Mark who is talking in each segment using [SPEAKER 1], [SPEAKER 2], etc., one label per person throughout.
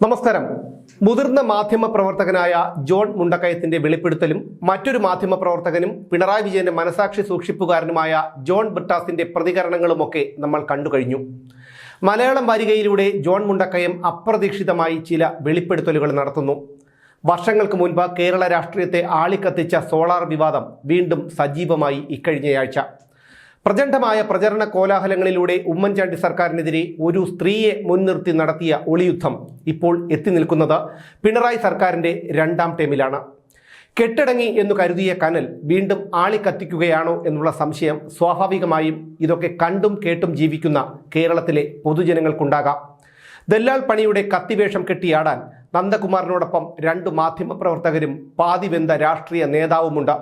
[SPEAKER 1] നമസ്കാരം. മുതിർന്ന മാധ്യമ പ്രവർത്തകനായ ജോൺ മുണ്ടക്കയത്തിന്റെ വെളിപ്പെടുത്തലും മറ്റൊരു മാധ്യമ പ്രവർത്തകനും പിണറായി വിജയന്റെ മനസാക്ഷി സൂക്ഷിപ്പുകാരനുമായ ജോൺ ബ്രിട്ടാസിന്റെ പ്രതികരണങ്ങളുമൊക്കെ നമ്മൾ കണ്ടു കഴിഞ്ഞു. മലയാളം വാരികയിലൂടെ ജോൺ മുണ്ടക്കയം അപ്രതീക്ഷിതമായി ചില വെളിപ്പെടുത്തലുകൾ നടത്തുന്നു. വർഷങ്ങൾക്ക് മുൻപ് കേരള രാഷ്ട്രീയത്തെ ആളിക്കത്തിച്ച സോളാർ വിവാദം വീണ്ടും സജീവമായി ഇക്കഴിഞ്ഞയാഴ്ച. പ്രചണ്ഡമായ പ്രചരണ കോലാഹലങ്ങളിലൂടെ ഉമ്മൻചാണ്ടി സർക്കാരിനെതിരെ ഒരു സ്ത്രീയെ മുൻനിർത്തി നടത്തിയ ഒളിയുദ്ധം ഇപ്പോൾ എത്തി നിൽക്കുന്നത് പിണറായി സർക്കാരിൻ്റെ രണ്ടാം ടേമിലാണ്. കെട്ടടങ്ങി എന്നു കരുതിയ കനൽ വീണ്ടും ആളിക്കത്തിക്കുകയാണോ എന്നുള്ള സംശയം സ്വാഭാവികമായും ഇതൊക്കെ കണ്ടും കേട്ടും ജീവിക്കുന്ന കേരളത്തിലെ പൊതുജനങ്ങൾക്കുണ്ടാകാം. ദല്ലാൽ പണിയുടെ കത്തിവേഷം കെട്ടിയാടാൻ നന്ദകുമാറിനോടൊപ്പം രണ്ട് മാധ്യമപ്രവർത്തകരും പാതിവെന്ത രാഷ്ട്രീയ നേതാവുമുണ്ട്.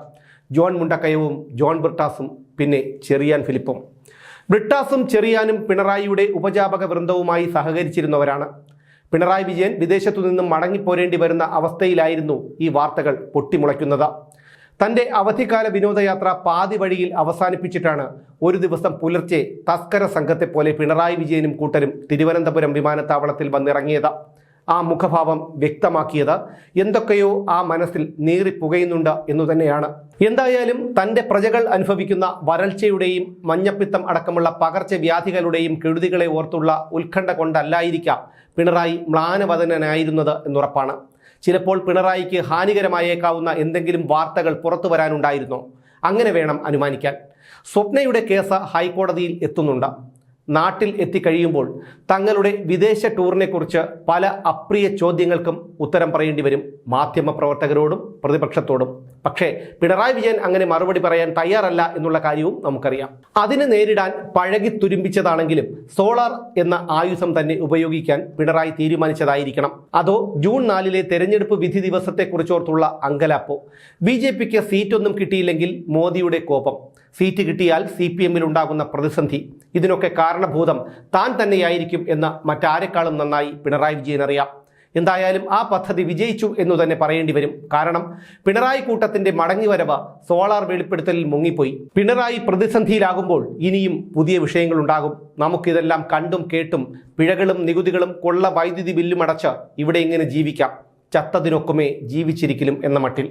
[SPEAKER 1] ജോൺ മുണ്ടക്കയവും ജോൺ ബ്രിട്ടാസും പിന്നെ ചെറിയാൻ ഫിലിപ്പും. ബ്രിട്ടാസും ചെറിയാനും പിണറായിയുടെ ഉപജാപക വൃന്ദവുമായി സഹകരിച്ചിരുന്നവരാണ്. പിണറായി വിജയൻ വിദേശത്തു നിന്നും മടങ്ങിപ്പോരേണ്ടി വരുന്ന അവസ്ഥയിലായിരുന്നു ഈ വാർത്തകൾ പൊട്ടിമുളയ്ക്കുന്നത്. തൻ്റെ അവധിക്കാല വിനോദയാത്ര പാതി വഴിയിൽ അവസാനിപ്പിച്ചിട്ടാണ് ഒരു ദിവസം പുലർച്ചെ തസ്കര സംഘത്തെ പോലെ പിണറായി വിജയനും കൂട്ടരും തിരുവനന്തപുരം വിമാനത്താവളത്തിൽ വന്നിറങ്ങിയത്. ആ മുഖഭാവം വ്യക്തമാക്കിയത് എന്തൊക്കെയോ ആ മനസ്സിൽ നീറിപ്പുകയുന്നുണ്ട് എന്നു തന്നെയാണ്. എന്തായാലും തൻ്റെ പ്രജകൾ അനുഭവിക്കുന്ന വരൾച്ചയുടെയും മഞ്ഞപ്പിത്തം അടക്കമുള്ള പകർച്ചവ്യാധികളുടെയും കെടുതികളെ ഓർത്തുള്ള ഉത്കണ്ഠ കൊണ്ടല്ലായിരിക്കാം പിണറായി മ്ലാനവദനായിരുന്നത് എന്നുറപ്പാണ്. ചിലപ്പോൾ പിണറായിക്ക് ഹാനികരമായേക്കാവുന്ന എന്തെങ്കിലും വാർത്തകൾ പുറത്തു വരാനുണ്ടായിരുന്നോ? അങ്ങനെ വേണം അനുമാനിക്കാൻ. സ്വപ്നയുടെ കേസ് ഹൈക്കോടതിയിൽ എത്തുന്നുണ്ട്. നാട്ടിൽ എത്തിക്കഴിയുമ്പോൾ തങ്ങളുടെ വിദേശ ടൂറിനെക്കുറിച്ച് പല അപ്രിയ ചോദ്യങ്ങൾക്കും ഉത്തരം പറയേണ്ടി വരും, മാധ്യമപ്രവർത്തകരോടും പ്രതിപക്ഷത്തോടും. പക്ഷേ പിണറായി വിജയൻ അങ്ങനെ മറുപടി പറയാൻ തയ്യാറല്ല എന്നുള്ള കാര്യവും നമുക്കറിയാം. അതിനെ നേരിടാൻ പഴകി തുരുമ്പിച്ചതാണെങ്കിലും സോളാർ എന്ന ആയുധം തന്നെ ഉപയോഗിക്കാൻ പിണറായി തീരുമാനിച്ചതായിരിക്കണം. അതോ ജൂൺ 4 തെരഞ്ഞെടുപ്പ് വിധി ദിവസത്തെക്കുറിച്ചോർത്തുള്ള അങ്കലാപ്പോ? BJPക്ക് സീറ്റൊന്നും കിട്ടിയില്ലെങ്കിൽ മോദിയുടെ കോപം, സീറ്റ് കിട്ടിയാൽ CPM ഉണ്ടാകുന്ന പ്രതിസന്ധി, ഇതിനൊക്കെ കാരണഭൂതം താൻ തന്നെയായിരിക്കും എന്ന് മറ്റാരെക്കാളും നന്നായി പിണറായി വിജയൻ അറിയാം. എന്തായാലും ആ പദ്ധതി വിജയിച്ചു എന്നു തന്നെ പറയേണ്ടി വരും. കാരണം പിണറായി കൂട്ടത്തിന്റെ മടങ്ങിവരവ് സോളാർ വെളിപ്പെടുത്തലിൽ മുങ്ങിപ്പോയി. പിണറായി പ്രതിസന്ധിയിലാകുമ്പോൾ ഇനിയും പുതിയ വിഷയങ്ങളുണ്ടാകും. നമുക്കിതെല്ലാം കണ്ടും കേട്ടും പിഴകളും നികുതികളും കൊള്ള വൈദ്യുതി ബില്ലും അടച്ച് ഇവിടെ ഇങ്ങനെ ജീവിക്കാം, ചത്തതിനൊക്കുമേ ജീവിച്ചിരിക്കലും എന്ന മട്ടിൽ.